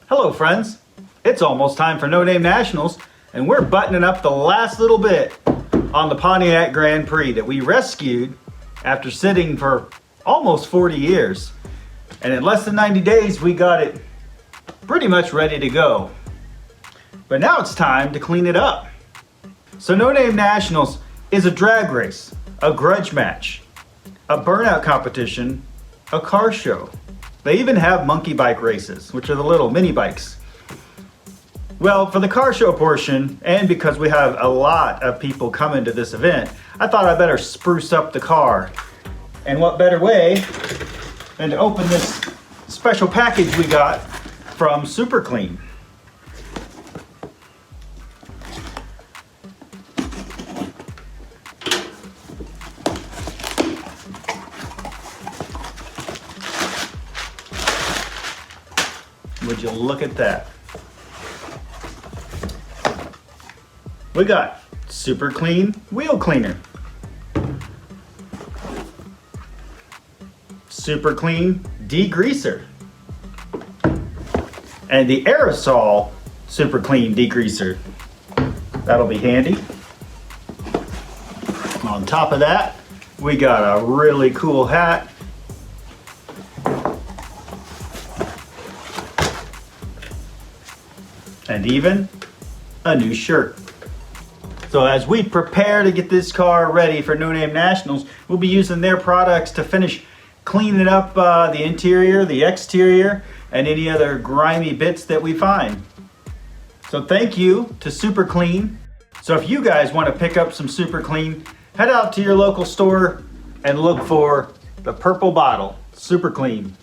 Hello friends, it's almost time for No Name Nationals and we're buttoning up the last little bit on the Pontiac Grand Prix that we rescued after sitting for almost 40 years. And in less than 90 days we got it pretty much ready to go. But now it's time to clean it up. So No Name Nationals is a drag race, a grudge match, a burnout competition, a car show. They even have monkey bike races, which are the little mini bikes. Well, for the car show portion, and because we have a lot of people coming to this event, I thought I better spruce up the car. And what better way than to open this special package we got from Super Clean. Would you look at that? We got Super Clean Wheel Cleaner, Super Clean Degreaser, and the Aerosol Super Clean Degreaser. That'll be handy. On top of that, we got a really cool hat. And even a new shirt. So as we prepare to get this car ready for No Name Nationals, we'll be using their products to finish cleaning up the interior, the exterior, and any other grimy bits that we find. So thank you to Super Clean. So if you guys want to pick up some Super Clean, head out to your local store and look for the purple bottle, Super Clean.